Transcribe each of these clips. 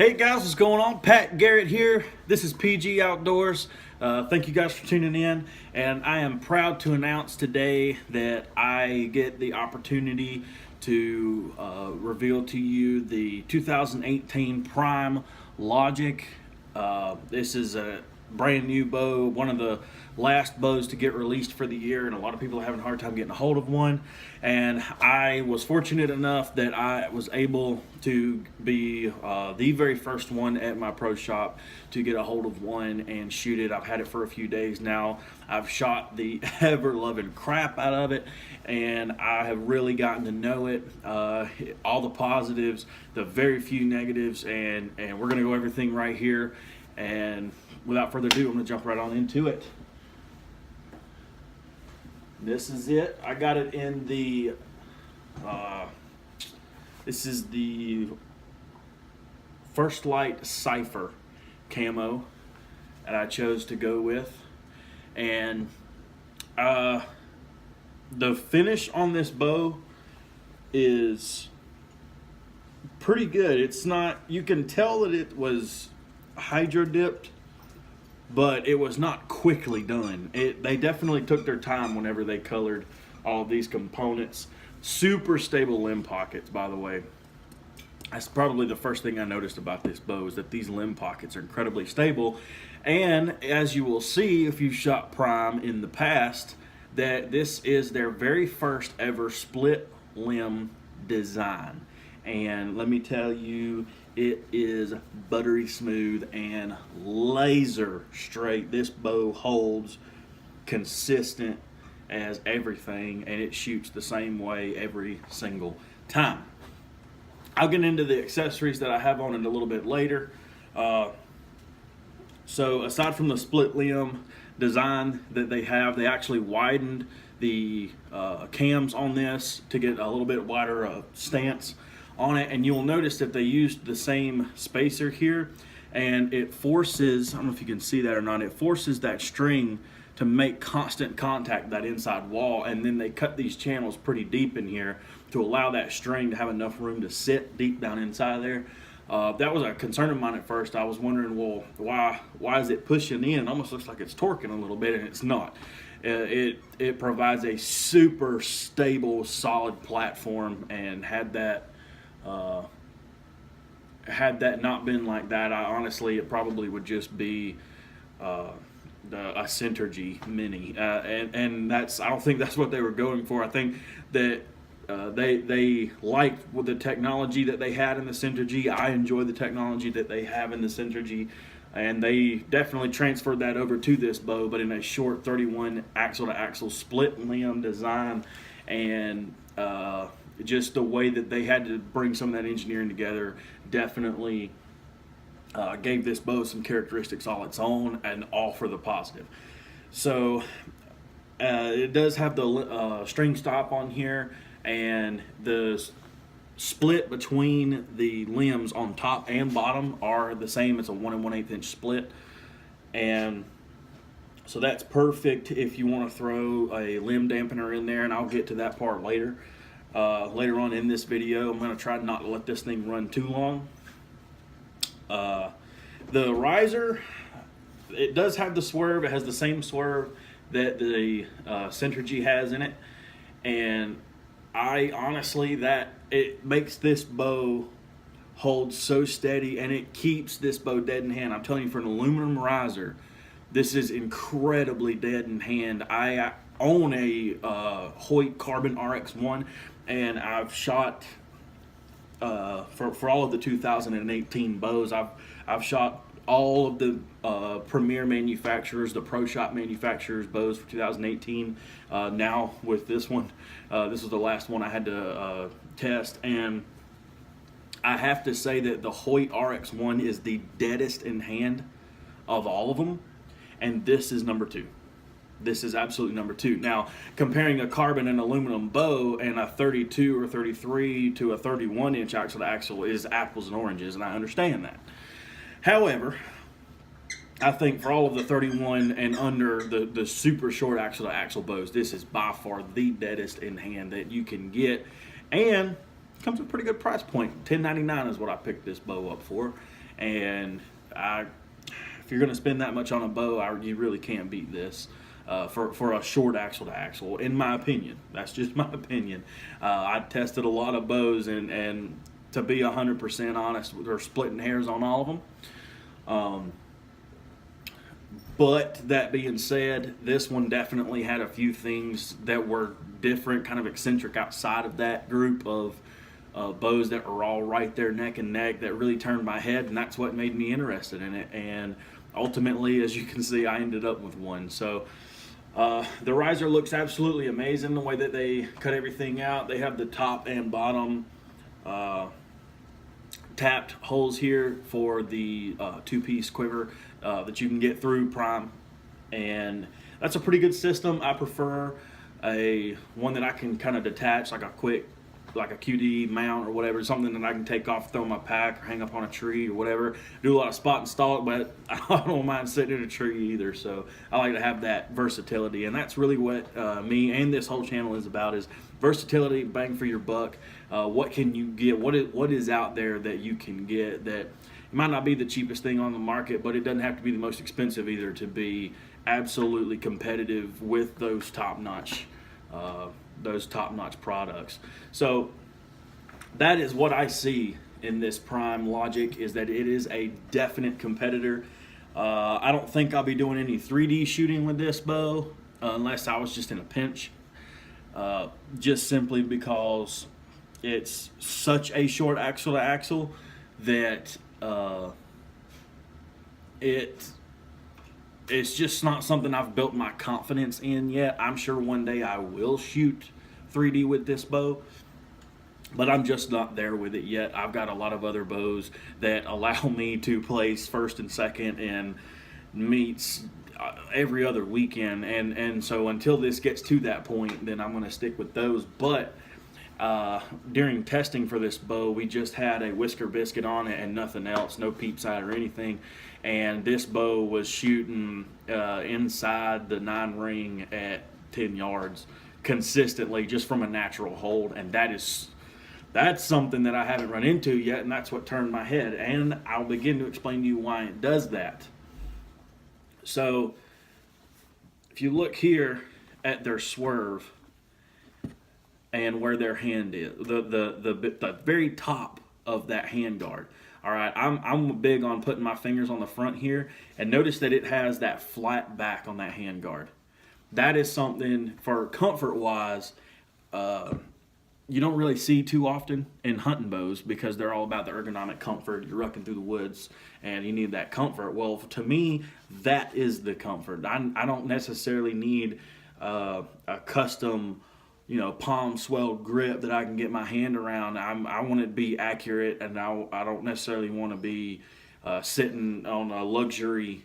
Hey guys, what's going on? Pat Garrett here. This is PG Outdoors. Thank you guys for tuning in, and I am proud to announce today that I get the opportunity to reveal to you the 2018 Prime Logic. This is a brand new bow, one of the last bows to get released for the year, and a lot of people are having a hard time getting a hold of one. And I was fortunate enough that I was able to be the very first one at my pro shop to get a hold of one and shoot it. I've had it for a few days now. I've shot the ever-loving crap out of it, and I have really gotten to know it, all the positives, the very few negatives, and we're going to go everything right here. And without further ado, I'm going to jump right on into it. This is it. I got it in the, this is the First Light Cypher camo that I chose to go with. And the finish on this bow is pretty good. It's not, you can tell that it was hydro dipped, but it was not quickly done. They definitely took their time whenever they colored all of these components. Super stable limb pockets, by the way. That's probably the first thing I noticed about this bow, is that these limb pockets are incredibly stable. And as you will see if you've shot Prime in the past, that this is their very first ever split limb design. And let me tell you, it is buttery smooth and laser straight. This bow holds consistent as everything, and it shoots the same way every single time. I'll get into the accessories that I have on it a little bit later. So aside from the split limb design that they have, they actually widened the cams on this to get a little bit wider stance on it, and you'll notice that they used the same spacer here, and it forces, I don't know if you can see that or not, it forces that string to make constant contact with that inside wall, and then they cut these channels pretty deep in here to allow that string to have enough room to sit deep down inside there. That was a concern of mine at first. I was wondering, well, why is it pushing in? It almost looks like it's torquing a little bit, and it's not. It provides a super stable, solid platform, and had that not been like that, honestly, it probably would just be a Synergy Mini, and that's, I don't think that's what they were going for. I think that they liked the technology that they had in the Synergy. I enjoy the technology that they have in the Synergy, and they definitely transferred that over to this bow, but in a short 31 axle-to-axle split limb design, and just the way that they had to bring some of that engineering together definitely gave this bow some characteristics all its own, and all for the positive. So it does have the string stop on here, and the split between the limbs on top and bottom are the same. It's a 1 1/8 inch split, and so that's perfect if you want to throw a limb dampener in there, and I'll get to that part later. Later on in this video. I'm going to try not to let this thing run too long. The riser, it does have the swerve. It has the same swerve that the Synergy has in it, and I honestly, that it makes this bow hold so steady, and it keeps this bow dead in hand. I'm telling you, for an aluminum riser, this is incredibly dead in hand. I own a Hoyt Carbon RX1, and I've shot for all of the 2018 bows. I've shot all of the premier manufacturers, the pro shop manufacturers bows for 2018. Now with this one, this was the last one I had to test, and I have to say that the Hoyt RX1 is the deadest in hand of all of them, and this is number 2. This is absolutely number 2. Now, comparing a carbon and aluminum bow and a 32 or 33 to a 31 inch axle to axle is apples and oranges, and I understand that. However, I think for all of the 31 and under, the super short axle to axle bows, this is by far the deadest in hand that you can get, and comes at a pretty good price point. $10.99 is what I picked this bow up for, And if you're going to spend that much on a bow, you really can't beat this. For a short axle to axle, in my opinion. That's just my opinion. I tested a lot of bows, and to be 100% honest, we're splitting hairs on all of them. But that being said, this one definitely had a few things that were different, kind of eccentric outside of that group of bows that were all right there neck and neck, that really turned my head, and that's what made me interested in it. And ultimately, as you can see, I ended up with one. So the riser looks absolutely amazing, the way that they cut everything out. They have the top and bottom tapped holes here for the two-piece quiver that you can get through prime, and that's a pretty good system. I prefer one that I can kind of detach, like a QD mount or whatever, something that I can take off, throw in my pack, or hang up on a tree or whatever. Do a lot of spot install, but I don't mind sitting in a tree either. So I like to have that versatility, and that's really what me and this whole channel is about: is versatility, bang for your buck. What can you get? What is out there that you can get that it might not be the cheapest thing on the market, but it doesn't have to be the most expensive either to be absolutely competitive with those top-notch products. So that is what I see in this Prime Logic, is that it is a definite competitor. I don't think I'll be doing any 3D shooting with this bow unless I was just in a pinch, just simply because it's such a short axle to axle that it's just not something I've built my confidence in yet. I'm sure one day I will shoot 3D with this bow, but I'm just not there with it yet. I've got a lot of other bows that allow me to place first and second in meets every other weekend, and so until this gets to that point, then I'm going to stick with those. But during testing for this bow, we just had a whisker biscuit on it and nothing else, no peep sight or anything, and this bow was shooting inside the 9 ring at 10 yards consistently, just from a natural hold. And that's something that I haven't run into yet, and that's what turned my head, and I'll begin to explain to you why it does that. So if you look here at their swerve and where their hand is, the very top of that hand guard. All right, I'm big on putting my fingers on the front here, and notice that it has that flat back on that hand guard. That is something, for comfort-wise, you don't really see too often in hunting bows, because they're all about the ergonomic comfort. You're rucking through the woods and you need that comfort. Well, to me, that is the comfort. I don't necessarily need a custom, palm swell grip that I can get my hand around. I want it to be accurate, and I don't necessarily want to be sitting on a luxury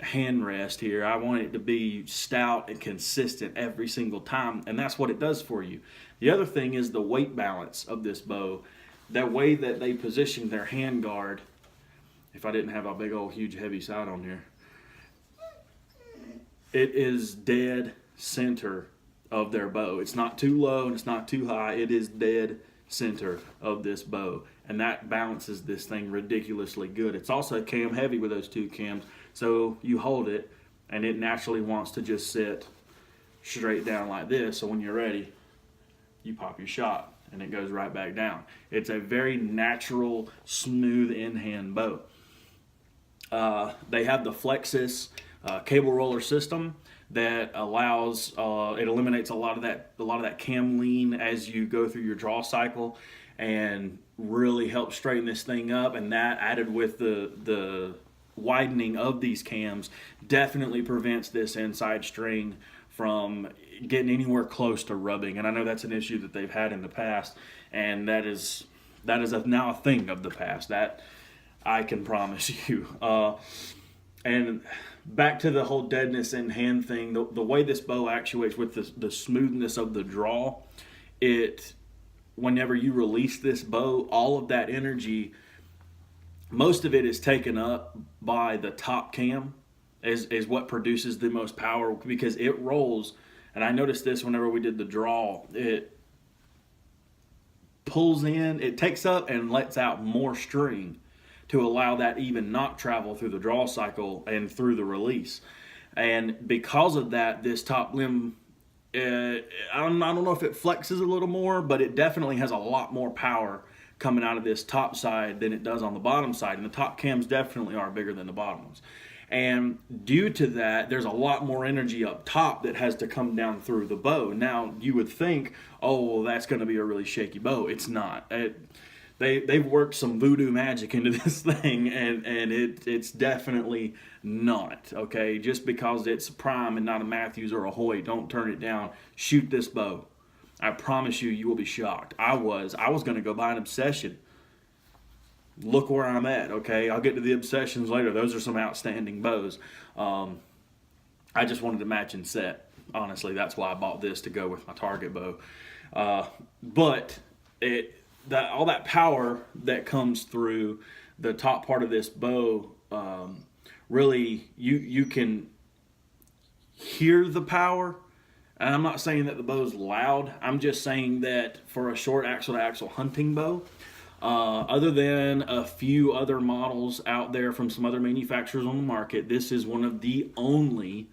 hand rest here. I want it to be stout and consistent every single time, and that's what it does for you. The other thing is the weight balance of this bow. That way that they position their hand guard, if I didn't have a big old huge heavy sight on here, it is dead center of their bow. It's not too low and it's not too high. It is dead center of this bow, and that balances this thing ridiculously good. It's also cam heavy with those 2 cams, so you hold it and it naturally wants to just sit straight down like this. So when you're ready, you pop your shot and it goes right back down. It's a very natural, smooth in-hand bow. They have the Flexus cable roller system that allows it eliminates a lot of that cam lean as you go through your draw cycle, and really helps straighten this thing up. And that, added with the widening of these cams, definitely prevents this inside string from getting anywhere close to rubbing. And I know that's an issue that they've had in the past, and that is now a thing of the past. That I can promise you. And back to the whole deadness in hand thing, the way this bow actuates with the smoothness of the draw, whenever you release this bow, all of that energy, most of it is taken up by the top cam, is what produces the most power, because it rolls. And I noticed this whenever we did the draw, it pulls in, it takes up and lets out more string to allow that even not travel through the draw cycle and through the release. And because of that, this top limb, I don't know if it flexes a little more, but it definitely has a lot more power coming out of this top side than it does on the bottom side. And the top cams definitely are bigger than the bottom ones. And due to that, there's a lot more energy up top that has to come down through the bow. Now, you would think, oh, well, that's going to be a really shaky bow. It's not. They've worked some voodoo magic into this thing, and it's definitely not, okay? Just because it's a Prime and not a Matthews or a Hoyt, don't turn it down. Shoot this bow. I promise you, you will be shocked. I was going to go buy an Obsession. Look where I'm at, okay? I'll get to the Obsessions later. Those are some outstanding bows. I just wanted to match and set. Honestly, that's why I bought this, to go with my target bow. But all that power that comes through the top part of this bow, really, you can hear the power. And I'm not saying that the bow's loud. I'm just saying that for a short axle-to-axle hunting bow, other than a few other models out there from some other manufacturers on the market, this is one of the only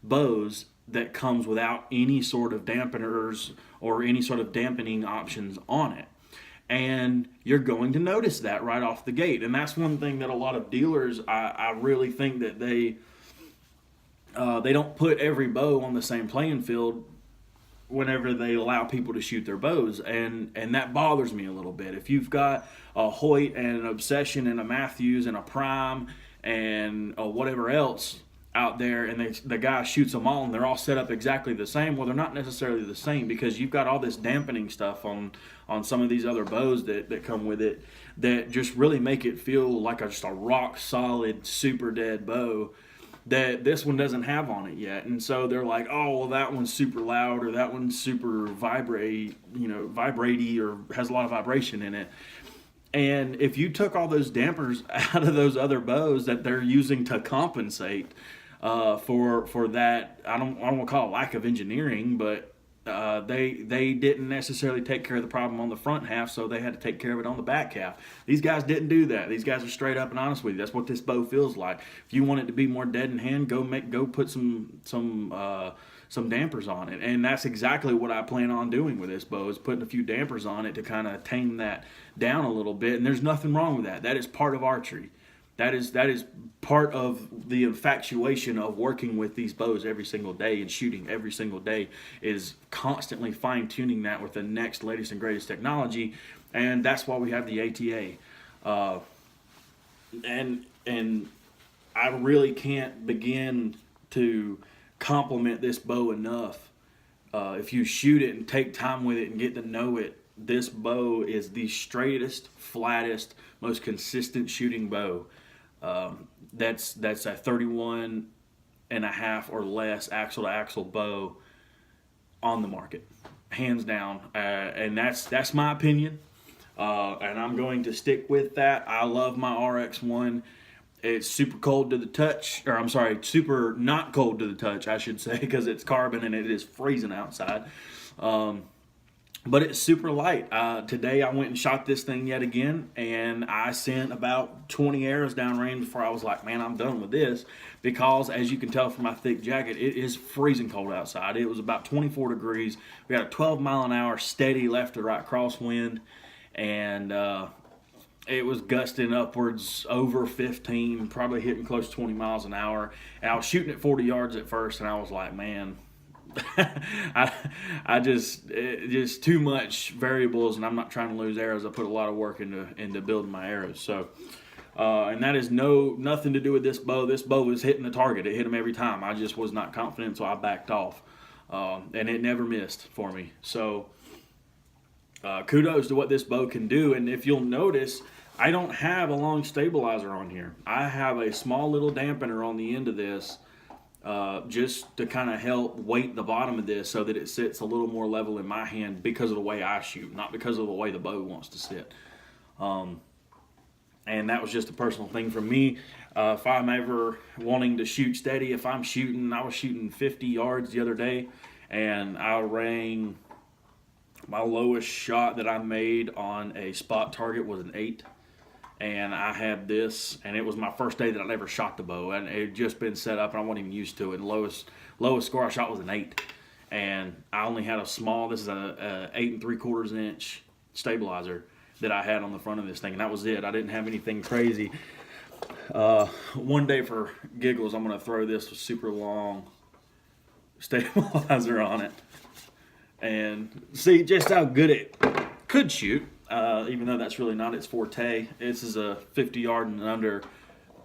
bows that comes without any sort of dampeners or any sort of dampening options on it. And you're going to notice that right off the gate. And that's one thing that a lot of dealers, I really think that they don't put every bow on the same playing field whenever they allow people to shoot their bows, and that bothers me a little bit. If you've got a Hoyt and an Obsession and a Matthews and a Prime and whatever else out there, and the guy shoots them all and they're all set up exactly the same, well, they're not necessarily the same, because you've got all this dampening stuff on some of these other bows that come with it that just really make it feel like just a rock solid, super dead bow that this one doesn't have on it yet. And so they're like, oh, well, that one's super loud, or that one's super vibratey, or has a lot of vibration in it. And if you took all those dampers out of those other bows that they're using to compensate for that, I don't want to call it lack of engineering, but they didn't necessarily take care of the problem on the front half, so they had to take care of it on the back half. These guys didn't do that. These guys are straight up and honest with you. That's what this bow feels like. If you want it to be more dead in hand, go put some dampers on it. And that's exactly what I plan on doing with this bow, is putting a few dampers on it to kind of tame that down a little bit. And there's nothing wrong with that. That is part of archery. That is part of the infatuation of working with these bows every single day and shooting every single day, is constantly fine-tuning that with the next latest and greatest technology. And that's why we have the ATA. And I really can't begin to compliment this bow enough. If you shoot it and take time with it and get to know it, this bow is the straightest, flattest, most consistent shooting bow. That's a 31 and a half or less axle to axle bow on the market, hands down. And that's my opinion. And I'm going to stick with that. I love my RX1. It's super cold to the touch, or I'm sorry, super not cold to the touch, I should say, because it's carbon and it is freezing outside. But it's super light. Today I went and shot this thing yet again, and I sent about 20 arrows downrange before I was like, man, I'm done with this, because as you can tell from my thick jacket, it is freezing cold outside. It was about 24 degrees. We got a 12 mile an hour steady left to right crosswind, and it was gusting upwards over 15, probably hitting close to 20 miles an hour. And I was shooting at 40 yards at first, and I was like, man, I just too much variables, and I'm not trying to lose arrows. I put a lot of work into building my arrows. So, and that is nothing to do with this bow. This bow was hitting the target. It hit them every time. I just was not confident, so I backed off, and it never missed for me. So, kudos to what this bow can do. And if you'll notice, I don't have a long stabilizer on here. I have a small little dampener on the end of this, just to kind of help weight the bottom of this so that it sits a little more level in my hand, because of the way I shoot, not because of the way the bow wants to sit. And that was just a personal thing for me. If I'm ever wanting to shoot steady, if I'm shooting, I was shooting 50 yards the other day, and I rang, my lowest shot that I made on a spot target was an 8. and I had this, and it was my first day that I'd ever shot the bow, and it had just been set up, and I wasn't even used to it. And lowest score I shot was an 8, and I only had a small. This is a 8 3/4 inch stabilizer that I had on the front of this thing, and that was it. I didn't have anything crazy. One day for giggles, I'm gonna throw this super long stabilizer on it and see just how good it could shoot. Even though that's really not its forte. This is a 50-yard and under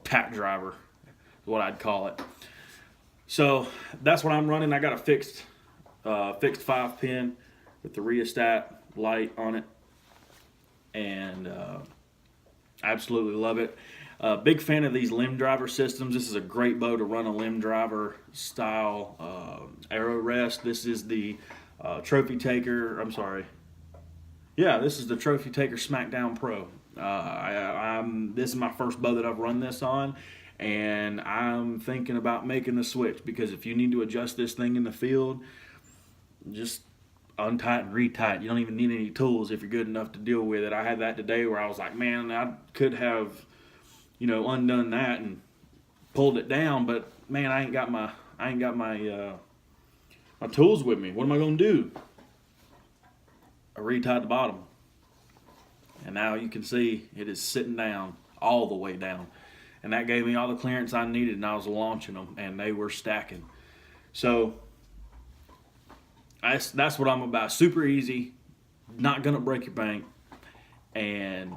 tack driver, is what I'd call it. So that's what I'm running. I got a fixed 5-pin with the rheostat light on it, and absolutely love it. Big fan of these limb driver systems. This is a great bow to run a limb driver style arrow rest. This is the Trophy Taker. I'm sorry. Yeah, this is the Trophy Taker Smackdown Pro. This is my first bow that I've run this on, and I'm thinking about making the switch, because if you need to adjust this thing in the field, just untight and retight. You don't even need any tools if you're good enough to deal with it. I had that today where I was like, man, I could have, undone that and pulled it down, but man, I ain't got my my tools with me. What am I gonna do? I retied the bottom, and now you can see it is sitting down all the way down, and that gave me all the clearance I needed, and I was launching them, and they were stacking. So that's what I'm about. Super easy, not gonna break your bank, and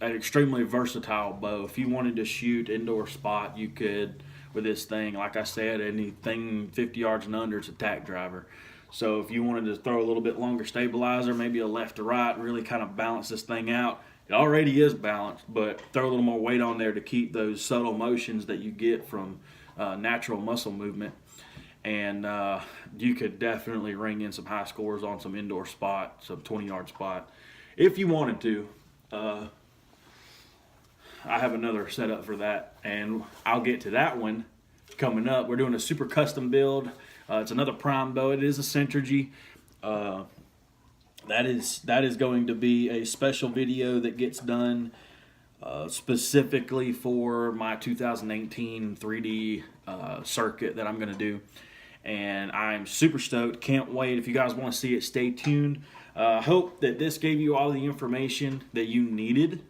an extremely versatile bow. If you wanted to shoot indoor spot, you could with this thing. Like I said, anything 50 yards and under, it's a tack driver. So if you wanted to throw a little bit longer stabilizer, maybe a left to right, really kind of balance this thing out. It already is balanced, but throw a little more weight on there to keep those subtle motions that you get from natural muscle movement. And you could definitely ring in some high scores on some indoor spot, some 20-yard spot, if you wanted to. I have another setup for that, and I'll get to that one coming up. We're doing a super custom build. It's another prime bow. It is a Centergy. That is going to be a special video that gets done specifically for my 2018 3D circuit that I'm going to do. And I'm super stoked. Can't wait. If you guys want to see it, stay tuned. I hope that this gave you all the information that you needed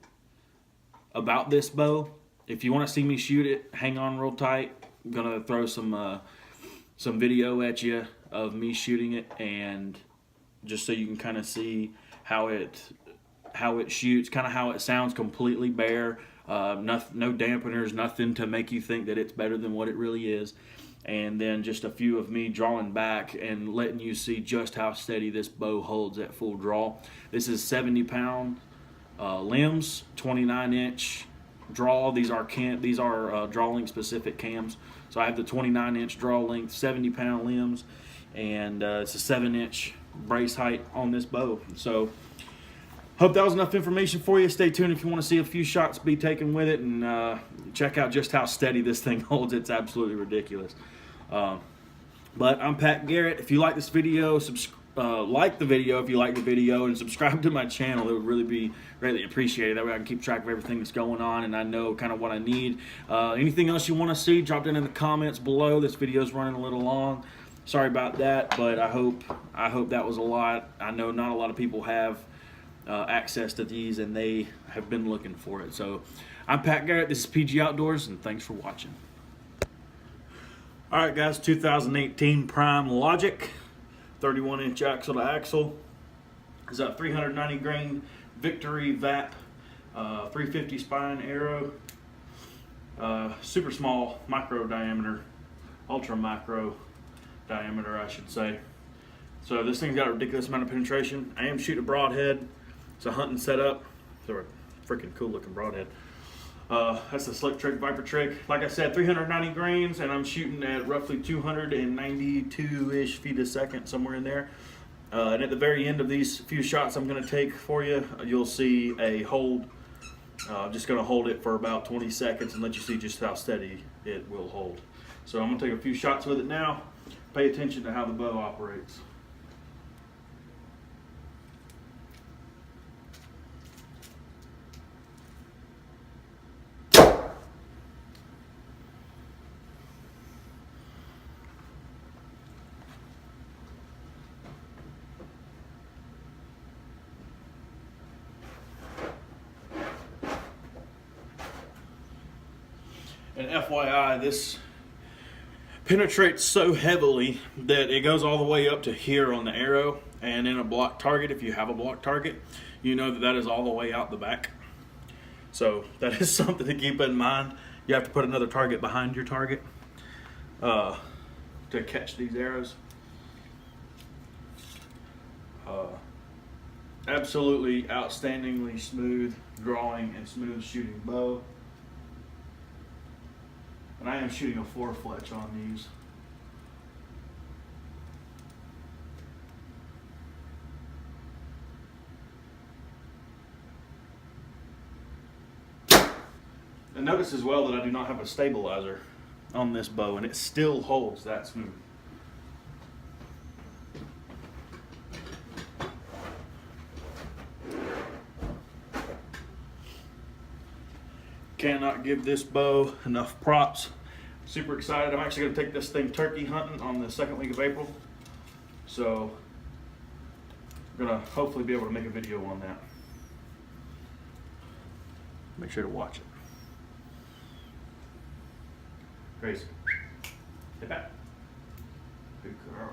about this bow. If you want to see me shoot it, hang on real tight. I'm going to throw some video at you of me shooting it, and just so you can kind of see how it shoots, kind of how it sounds completely bare. No dampeners, nothing to make you think that it's better than what it really is. And then just a few of me drawing back and letting you see just how steady this bow holds at full draw. This is 70-pound limbs, 29-inch draw. These are draw length specific cams. So I have the 29-inch draw length, 70-pound limbs, and it's a 7-inch brace height on this bow. So hope that was enough information for you. Stay tuned if you want to see a few shots be taken with it, and check out just how steady this thing holds. It's absolutely ridiculous. But I'm Pat Garrett. If you like this video, like the video if you like the video, and subscribe to my channel. It would really be greatly appreciated. That way I can keep track of everything that's going on, and I know kind of what I need. Anything else you want to see, drop it in the comments below. This video is running a little long. Sorry about that, but I hope that was a lot. I know not a lot of people have access to these, and they have been looking for it. So I'm Pat Garrett. This is PG Outdoors, and thanks for watching. All right, guys, 2018 Prime Logic, 31-inch axle to axle. It's a 390 grain Victory VAP 350 spine arrow. Super small micro diameter, ultra micro diameter, I should say. So this thing's got a ridiculous amount of penetration. I am shooting a broadhead. It's a hunting setup. It's a freaking cool looking broadhead. That's the Slick Trick Viper Trick. Like I said, 390 grains, and I'm shooting at roughly 292-ish feet a second, somewhere in there. And at the very end of these few shots I'm going to take for you, you'll see a hold. I'm just going to hold it for about 20 seconds and let you see just how steady it will hold. So I'm going to take a few shots with it now. Pay attention to how the bow operates. And FYI, this penetrates so heavily that it goes all the way up to here on the arrow, and in a block target, if you have a block target, you know that that is all the way out the back. So that is something to keep in mind. You have to put another target behind your target to catch these arrows. Absolutely outstandingly smooth drawing and smooth shooting bow. And I am shooting a 4-fletch on these. And notice as well that I do not have a stabilizer on this bow, and it still holds that smooth. Cannot give this bow enough props. Super excited. I'm actually going to take this thing turkey hunting on the second week of April. So I'm going to hopefully be able to make a video on that. Make sure to watch it. Grace, get back. Good girl.